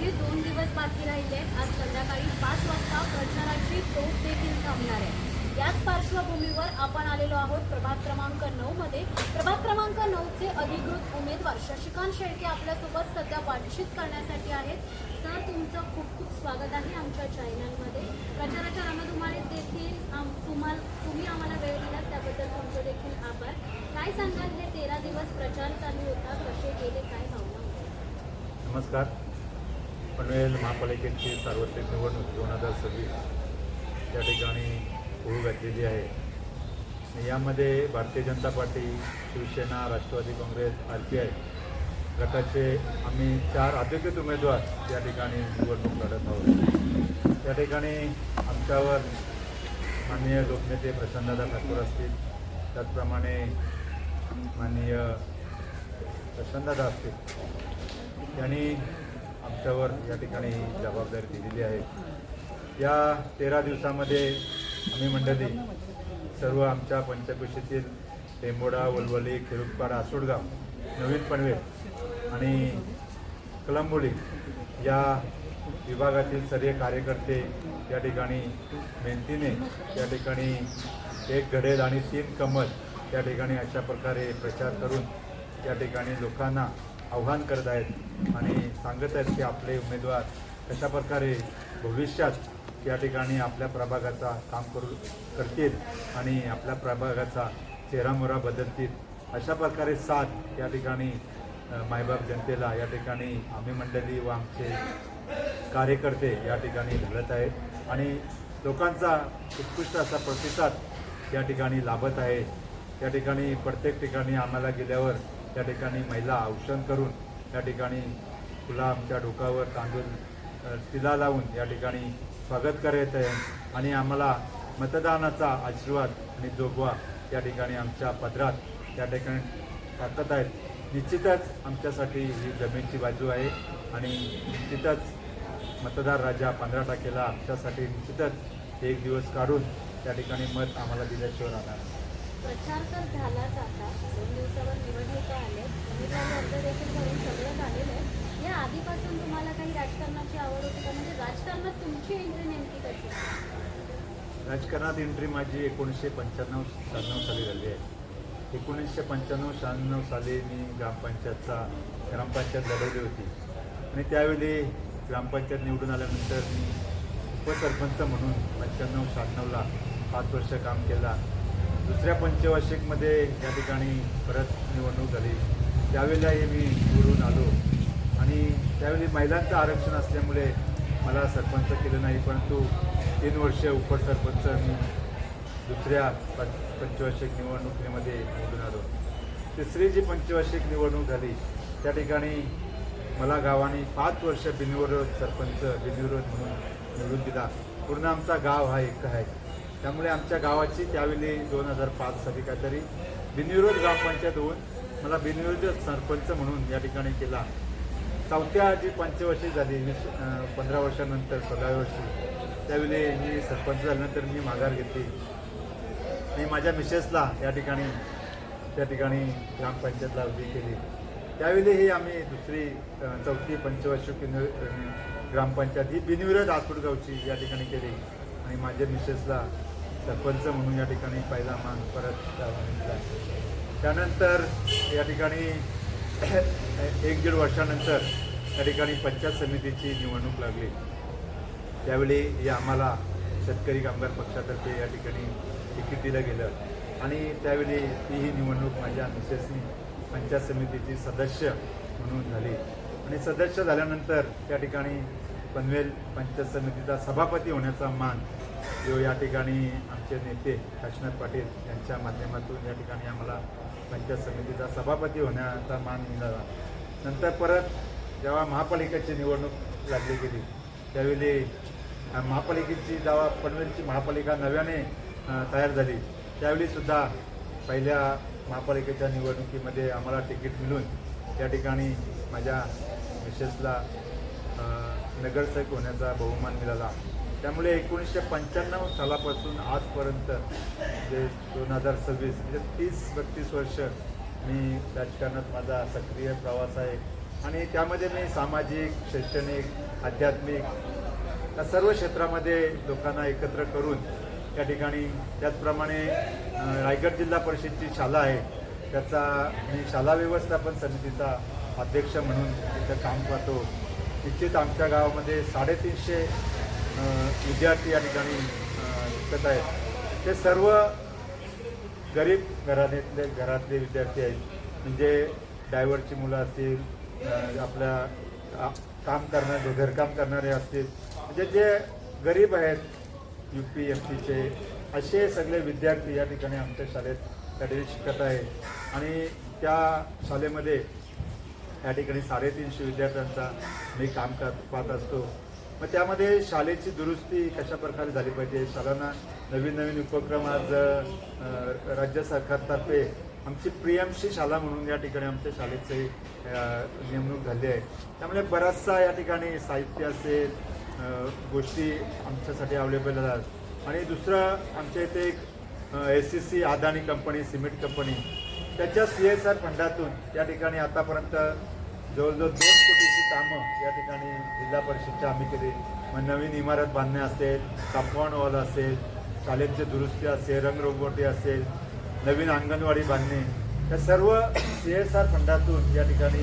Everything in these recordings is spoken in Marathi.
अगदी 2 दिवस बाकी राहिले. आज संध्याकाळी 5 वाजता प्रचाराची तोफ देखील थांबणार आहे. याच पार्श्वभूमीवर आपण आलेलो आहोत प्रभाग क्रमांक 9 मध्ये. प्रभाग क्रमांक 9 चे अधिकृत उमेदवार शशिकांत शेळके आपल्यासोबत सध्या बातचीत करण्यासाठी आहेत. सर, तुमचं खूप खूप स्वागत आहे आमच्या चॅनलमध्ये. प्रचाराच्या रणधुमाळीत देखील तुम्ही आम्हाला वेळ दिलात त्याबद्दल तुमचे देखील आभार. काय सांगाल, हे 13 दिवस प्रचार चालू होता, कसे गेले, काय भावना? नमस्कार. पनवेल महापालिकेची सार्वत्रिक निवडणूक 2026 या ठिकाणी होऊ घातलेली आहे. यामध्ये भारतीय जनता पार्टी, शिवसेना, राष्ट्रवादी काँग्रेस, RPI गटाचे आम्ही 4 अधिकृत उमेदवार या ठिकाणी निवडणूक लढत आहोत. या ठिकाणी आमच्यावर माननीय लोकनेते प्रशांतदादा ठाकूर असतील, त्याचप्रमाणे माननीय प्रशांतदादा असतील, यांनी आमच्यावर या ठिकाणी जबाबदारी दिलेली आहे. या 13 दिवसामध्ये आम्ही मंडळी सर्व आमच्या पंचक्रोशीतील टेंबोडा, वलवली, खेरुकपाडा, आसोडगाव, नवीन पनवेल आणि कळंबोली या विभागातील सर्व कार्यकर्ते या ठिकाणी मेहनतीने या ठिकाणी 1 घडेल आणि 3 कमल या ठिकाणी अशा प्रकारे प्रचार करून या ठिकाणी लोकांना आव्हान करत आहेत आणि सांगत आहेत की आपले उमेदवार कशा प्रकारे भविष्यात या ठिकाणी आपल्या प्रभागाचा काम करतील आणि आपल्या प्रभागाचा चेहरामोहरा बदलतील. अशा प्रकारे साथ या ठिकाणी मायबाप जनतेला या ठिकाणी आम्ही मंडळी व आमचे कार्यकर्ते या ठिकाणी घालत आहेत आणि लोकांचा उत्कृष्ट असा प्रतिसाद या ठिकाणी लाभत आहे. या ठिकाणी प्रत्येक ठिकाणी आम्हाला गेल्यावर त्या ठिकाणी महिला औषण करून या ठिकाणी फुला आमच्या डोक्यावर तांदूळ तिला लावून या ठिकाणी स्वागत करत आहे आणि आम्हाला मतदानाचा आशीर्वाद आणि जोगवा या ठिकाणी आमच्या पदरात या ठिकाणी टाकत आहेत. निश्चितच आमच्यासाठी ही जमेची बाजू आहे आणि निश्चितच मतदार राजा 15% आमच्यासाठी निश्चितच 1 दिवस काढून त्या ठिकाणी मत आम्हाला दिल्याशिवाय राहणार. प्रचार तर झालाच, आता 2 दिवसावर निवडणुका आल्या, उमेदवारी अर्ज देखील भरून सगळं झालेलं आहे. या आधीपासून तुम्हाला काही राजकारणाची आवड होती का? म्हणजे राजकारणात तुमची एंट्री नेमकी कशी? राजकारणात एंट्री माझी 1995-96 साली झाली आहे. 1995-96 साली मी ग्रामपंचायत लढवली होती आणि त्यावेळी ग्रामपंचायत निवडून आल्यानंतर मी उपसरपंच म्हणून 95-96ला 5 वर्ष काम केला. दुसऱ्या पंचवार्षिकमध्ये या ठिकाणी परत निवडणूक झाली. त्यावेळेलाही मी निवडून आलो आणि त्यावेळी महिलांचं आरक्षण असल्यामुळे मला सरपंच केलं नाही, परंतु 3 वर्ष उपसरपंच मी दुसऱ्या पंचवार्षिक निवडणुकीमध्ये निवडून आलो. तिसरी जी पंचवार्षिक निवडणूक झाली त्या ठिकाणी मला गावाने 5 वर्ष बिनविरोध सरपंच बिनविरोध म्हणून निवडून दिला. पूर्ण आमचा गाव हा एक आहे, त्यामुळे आमच्या गावाची त्यावेळी 2005 साली काहीतरी बिनविरोध ग्रामपंचायत होऊन मला बिनविरोध सरपंच म्हणून या ठिकाणी केला. चौथ्या जी पंचवार्षिक झाली 15 वर्षानंतर 16व्या वर्षी त्यावेळी मी सरपंच झाल्यानंतर मी माघार घेतली आणि माझ्या मिसेसला या ठिकाणी त्या ठिकाणी ग्रामपंचायतला उभी केली. त्यावेळीही आम्ही चौथी पंचवार्षिक ग्रामपंचायत ही बिनविरोध आसोडगावची या ठिकाणी केली आणि माझ्या मिसेसला सरपंच म्हणून या ठिकाणी पहिला मान परत मिळाला. त्यानंतर या ठिकाणी 1-1.5 वर्षानंतर या ठिकाणी पंचायत समितीची निवडणूक लागली. त्यावेळी आम्हाला शेतकरी कामगार पक्षातर्फे या ठिकाणी तिकीट दिलं गेलं आणि त्यावेळी ही निवडणूक माझ्या मिसेसनी पंचायत समितीची सदस्य म्हणून झाली आणि सदस्य झाल्यानंतर त्या ठिकाणी पनवेल पंचायत समितीचा सभापती होण्याचा मान या ठिकाणी आमचे नेते काशीनाथ पाटील यांच्या माध्यमातून या ठिकाणी आम्हाला पंचायत समितीचा सभापती होण्याचा मान मिळाला. नंतर परत जेव्हा महापालिकेची निवडणूक लागली गेली त्यावेळी महापालिकेची जेव्हा पनवेलची महापालिका नव्याने तयार झाली त्यावेळीसुद्धा पहिल्या महापालिकेच्या निवडणुकीमध्ये आम्हाला तिकीट मिळून त्या ठिकाणी माझ्या मिसेसला नगरसेवक होण्याचा बहुमान मिळाला. त्यामुळे 1995 सालापासून आजपर्यंत म्हणजे 2026 म्हणजे 30-32 वर्ष मी राजकारणात माझा सक्रिय प्रवास आहे आणि त्यामध्ये मी सामाजिक, शैक्षणिक, आध्यात्मिक या सर्व क्षेत्रामध्ये लोकांना एकत्र करून त्या ठिकाणी त्याचप्रमाणे रायगड जिल्हा परिषदची शाळा आहे त्याचा मी शाळा व्यवस्थापन समितीचा अध्यक्ष म्हणून तिथं काम करतो. निश्चित आमच्या गावामध्ये 350 विद्यार्थी या ठिकाणी शिकत आहेत. ते सर्व गरीब घरातले विद्यार्थी आहेत. म्हणजे ड्रायव्हरची मुलं असतील, आपल्या काम करणारे घरकाम करणारे असतील, म्हणजे जे गरीब आहेत UP-MPचे असे सगळे विद्यार्थी या ठिकाणी आमच्या शाळेत त्या ठिकाणी शिकत आहेत. आणि त्या शाळेमध्ये या ठिकाणी 350 विद्यार्थ्यांचा मी काम पाहत असतो. मग त्यामध्ये शाळेची दुरुस्ती कशा प्रकारे झाली पाहिजे, शाळांना नवीन नवीन उपक्रम आज राज्य सरकारतर्फे आमची प्रियमशी शाळा म्हणून या ठिकाणी आमच्या शाळेचे नेमणूक झाली आहे. त्यामुळे बराचसा या ठिकाणी साहित्य असेल, गोष्टी आमच्यासाठी अवेलेबल आहेत. आणि दुसरं आमच्या इथे एक SCC Adani company, cement company, त्याच्या CSR फंडातून या ठिकाणी आतापर्यंत जवळजवळ 2 कोटीची कामं या ठिकाणी जिल्हा परिषदच्या आम्ही केली. मग नवीन इमारत बांधणे असेल, कंपाऊंड वॉल असेल, शाळेची दुरुस्ती असेल, रंगरंगोटी असेल, नवीन अंगणवाडी बांधणे, या सर्व CSR फंडातून या ठिकाणी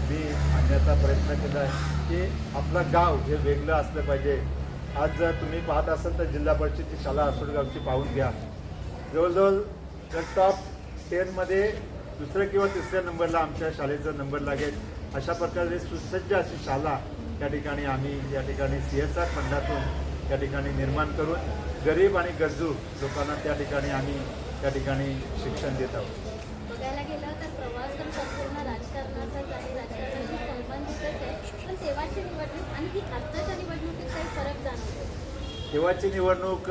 मी आणण्याचा प्रयत्न केला आहे की आपलं गाव हे वेगळं असलं पाहिजे. आज जर तुम्ही पाहत असाल तर जिल्हा परिषदची शाळा आसोडगावची पाहून घ्या. जवळजवळ टॉप 10मध्ये दुसऱ्या किंवा तिसऱ्या नंबरला आमच्या शाळेचा नंबर लागेल. अशा प्रकारे सुसज्ज अशी शाळा या ठिकाणी आम्ही या ठिकाणी CSR फंडातून या ठिकाणी निर्माण करून गरीब आणि गरजू लोकांना त्या ठिकाणी आम्ही त्या ठिकाणी शिक्षण देत आहोत. बघायला गेलं तर प्रवास तर संपूर्ण राजकारणाचाच आहे, राजकारणाशी संबंधितच आहे. पण तेव्हाची निवडणूक आणि ही आत्ताच्या निवडणुकीत काही फरक जाणवतो? तेव्हाची निवडणूक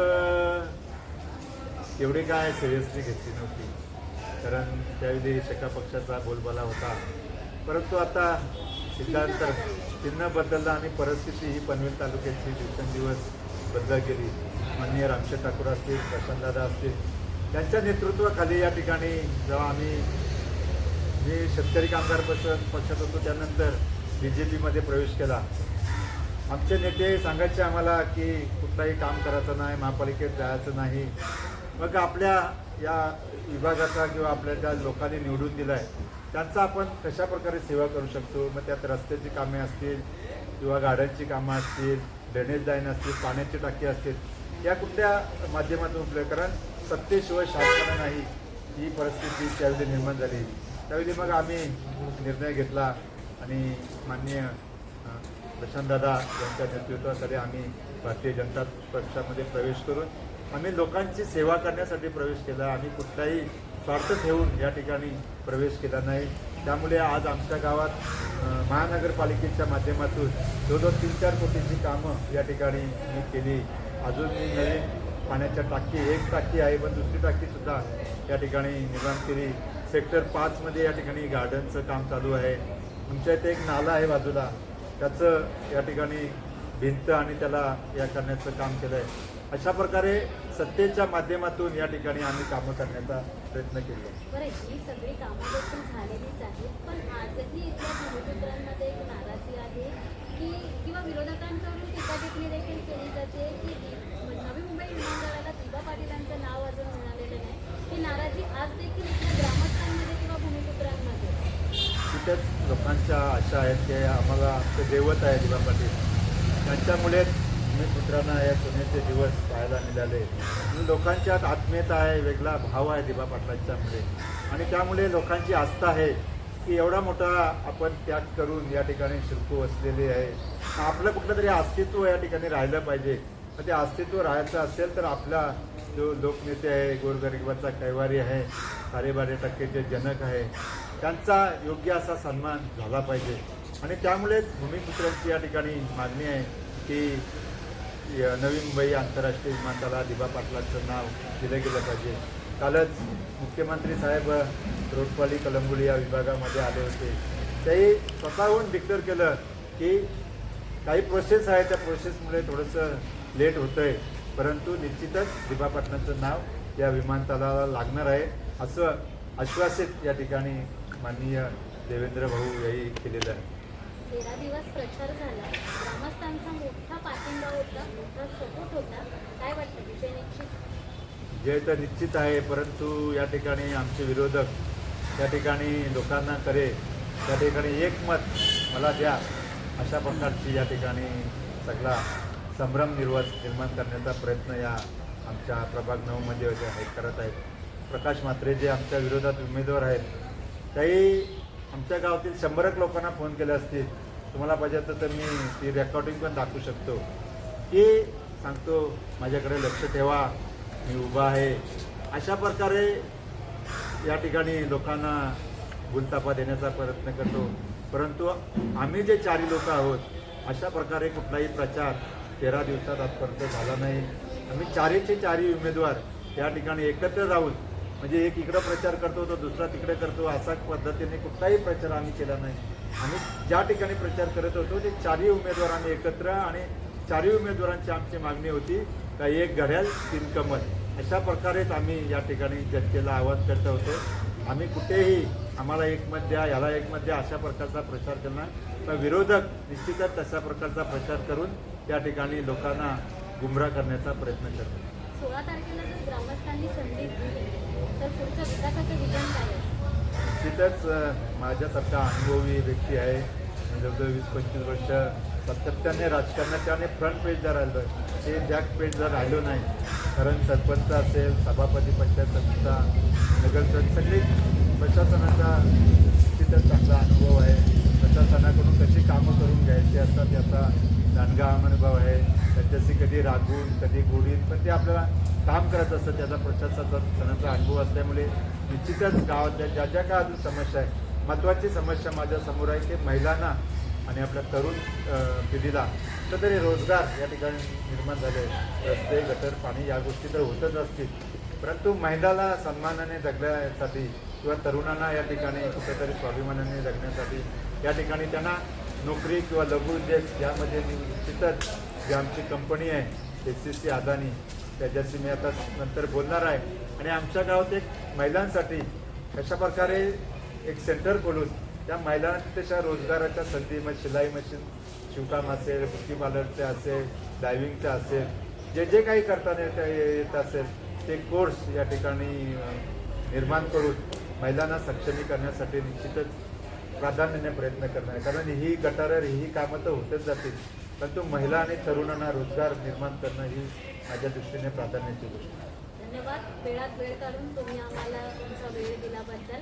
एवढी काय सिरियसली घेतली नव्हती, कारण त्यावेळी एका पक्षाचा बोलबाला होता. परंतु आता सिद्धांत चिन्ह बदललं आणि परिस्थिती ही पनवेल तालुक्याची दिवसेंदिवस बदलत गेली. माननीय रामशेठ ठाकूर असतील, प्रशांतदादा असतील, त्यांच्या नेतृत्वाखाली या ठिकाणी जेव्हा मी शेतकरी कामगार पक्षात होतो त्यानंतर BJPमध्ये प्रवेश केला. आमचे नेते सांगायचे आम्हाला की कुठलाही काम करायचं नाही, महापालिकेत जायचं नाही. मग आपल्या या विभागाचा किंवा आपल्या ज्या लोकांनी निवडून दिला आहे त्यांचा आपण कशा प्रकारे सेवा करू शकतो. मग त्यात रस्त्याची कामे असतील किंवा गाड्यांची कामं असतील, ड्रेनेज लाईन असतील, पाण्याची टाकी असतील, या कुठल्या माध्यमातून उपयोग, कारण सत्तेशिवाय शासनाला नाही ही परिस्थिती त्यावेळी निर्माण झाली. त्यावेळी मग आम्ही निर्णय घेतला आणि माननीय प्रशांतदादा यांच्या नेतृत्वाखाली आम्ही भारतीय जनता पक्षामध्ये प्रवेश करून आम्ही लोकांची सेवा करण्यासाठी प्रवेश केला. आम्ही कुठलाही स्वार्थ ठेवून या ठिकाणी प्रवेश केला नाही. त्यामुळे आज आमच्या गावात महानगरपालिकेच्या माध्यमातून जवळजवळ 3-4 कोटीची कामं या ठिकाणी मी केली. अजून मी नवीन पाण्याच्या एक टाकी आहे, पण दुसरी टाकीसुद्धा या ठिकाणी निर्माण केली. सेक्टर 5मध्ये या ठिकाणी गार्डनचं काम चालू आहे. आमच्या इथे एक नाला आहे बाजूला, त्याचं या ठिकाणी भिंत आणि त्याला या करण्याचं काम केलं आहे. अशा प्रकारे सत्तेच्या माध्यमातून या ठिकाणी आम्ही कामं करण्याचा प्रयत्न केला. बरं, ही सगळी कामं देखील झालेलीच आहेत, पण आजही इथल्या भूमिपुत्रांमध्ये एक नाराजी आहे की किंवा विरोधकांकडून टीका टिप्पणी देखील केली जाते की नवी मुंबई विमानतळाला दिबा पाटीलांचं नाव अजून मिळालेलं नाही. ही नाराजी आज देखील इथल्या ग्रामस्थांमध्ये किंवा भूमिपुत्रांमध्ये तिथेच लोकांच्या आशा आहेत की आम्हाला आमचं दैवत आहे दिबा पाटील, त्यांच्यामुळेच भूमिपुत्रांना या सोन्याचे दिवस पाहायला मिळाले. लोकांच्यात आत्मीयता आहे, वेगळा भाव आहे दिबा पाटलांच्यामुळे, आणि त्यामुळे लोकांची आस्था आहे की एवढा मोठा आपण त्याग करून या ठिकाणी शिल्प वसलेले आहे. आपलं कुठलं तरी अस्तित्व या ठिकाणी राहिलं पाहिजे. ते अस्तित्व राहायचं असेल तर आपला जो लोकनेते आहे, गोरगरिबाचा कैवारी आहे, 12.5% जनक आहे, त्यांचा योग्य असा सन्मान झाला पाहिजे. आणि त्यामुळेच भूमिपुत्रांची या ठिकाणी मागणी आहे की नवी मुंबई आंतरराष्ट्रीय विमानतळाला दिबा पाटलांचं नाव दिलं गेलं पाहिजे. कालच मुख्यमंत्री साहेब रोटपाली कलंगुली या विभागामध्ये आले होते. तेही स्वतःहून डिक्लेअर केलं की काही प्रोसेस आहे, त्या प्रोसेसमुळे थोडंसं लेट होतं आहे, परंतु निश्चितच दिबा पाटलांचं नाव या विमानतळाला लागणार आहे असं आश्वासित या ठिकाणी माननीय देवेंद्र भाऊ यांनी केलेलं आहे. 13 दिवस प्रचार झाला, ग्रामस्थांचा मोठा पाठिंबा होता, मोठा सपोर्ट होता. काय वाटतं, विजय निश्चित? जे तर निश्चित आहे, परंतु या ठिकाणी आमचे विरोधक या ठिकाणी लोकांना करे त्या ठिकाणी एकमत मला द्या अशा प्रकारची या ठिकाणी सगळा संभ्रम निर्माण करण्याचा प्रयत्न या आमच्या प्रभाग 9मध्ये करत आहेत. प्रकाश म्हात्रे जे आमच्या विरोधात उमेदवार आहेत, त्याही आमच्या गावातील 100 लोकांना फोन केले असतील. तुम्हाला पाहिजे तर मी ती रेकॉर्डिंग पण दाखवू शकतो, की सांगतो माझ्याकडे लक्ष ठेवा, मी उभा आहे. अशा प्रकारे या ठिकाणी लोकांना गुलतापा देण्याचा प्रयत्न करतो. परंतु आम्ही जे 4 लोक आहोत, अशा प्रकारे कुठलाही प्रचार 13 दिवसात आजपर्यंत झाला नाही. आम्ही 4चे उमेदवार या ठिकाणी एकत्र राहून, म्हणजे एक इकडं प्रचार करतो तर दुसरा तिकडे करतो, असा पद्धतीने कुठलाही प्रचार आम्ही केला नाही. आम्ही ज्या ठिकाणी प्रचार करत होतो ते 4 उमेदवार आम्ही एकत्र, आणि 4 उमेदवारांची आमची मागणी होती का 1 घड्याळ 3 कमल, अशा प्रकारेच आम्ही या ठिकाणी जनतेला आवाज करत होतो. आम्ही कुठेही आम्हाला एकमत द्या, याला एकमत द्या अशा प्रकारचा प्रचार करणार, पण विरोधक निश्चितच तशा प्रकारचा प्रचार करून या ठिकाणी लोकांना गुमराह करण्याचा प्रयत्न करतात. 16 तारखेला जर ग्रामस्थांनी संधी दिली तर पुढचं विकासाचं विजन काय आहे? निश्चितच माझ्यासारखा अनुभवी व्यक्ती आहे. मी जवळजवळ 20-25 वर्ष सातत्याने राजकारणाच्या आणि फ्रंट पेजला राहिलो आहे, ते बॅक पेजला राहिलो नाही. कारण सरपंच असेल, सभापती, पंचायत समितीचा, नगरसेवक, सगळे प्रशासनाचा निश्चितच चांगला अनुभव आहे. प्रशासनाकडून कशी कामं करून घ्यायची असतात याचा दांडगा अनुभव आहे. त्यांच्याशी कधी रागून कधी गोडीत पण ते आपल्याला काम करत असतं, त्याचा प्रशासनाचा अनुभव असल्यामुळे निश्चितच गावातल्या ज्या काय अजून समस्या आहे, महत्त्वाची समस्या माझ्यासमोर आहे की महिलांना आणि आपल्या तरुण पिढीला कुठंतरी रोजगार या ठिकाणी निर्माण झाले. रस्ते, गटर, पाणी या गोष्टी तर होतच असतील, परंतु महिलाला सन्मानाने जगण्यासाठी किंवा तरुणांना या ठिकाणी कुठेतरी स्वाभिमानाने जगण्यासाठी या ठिकाणी त्यांना नोकरी किंवा लघुउद्योग यामध्ये निश्चितच जी आमची कंपनी आहे SCC अदानी, त्याच्याशी मी आता नंतर बोलणार आहे. आणि आमच्या गावात एक महिलांसाठी अशा प्रकारे एक सेंटर खोलून त्या महिलांना तशा रोजगाराच्या संधी, मग शिलाई मशीन, शिवकाम असेल, ब्युटी पार्लरचे असेल, डायव्हिंगचं असेल, जे काही करताना येत असेल ते कोर्स या ठिकाणी निर्माण करून महिलांना सक्षमी करण्यासाठी निश्चितच प्राधान्याने प्रयत्न करणार. कारण ही गटारं ही कामं तर होतच जातील, परंतु महिला आणि तरुणांना रोजगार निर्माण करणं ही माझ्या दृष्टीने प्राधान्याची गोष्ट आहे. धन्यवाद. वेळात वेळ काढून तुम्ही आम्हाला तुमचा वेळ दिल्याबद्दल.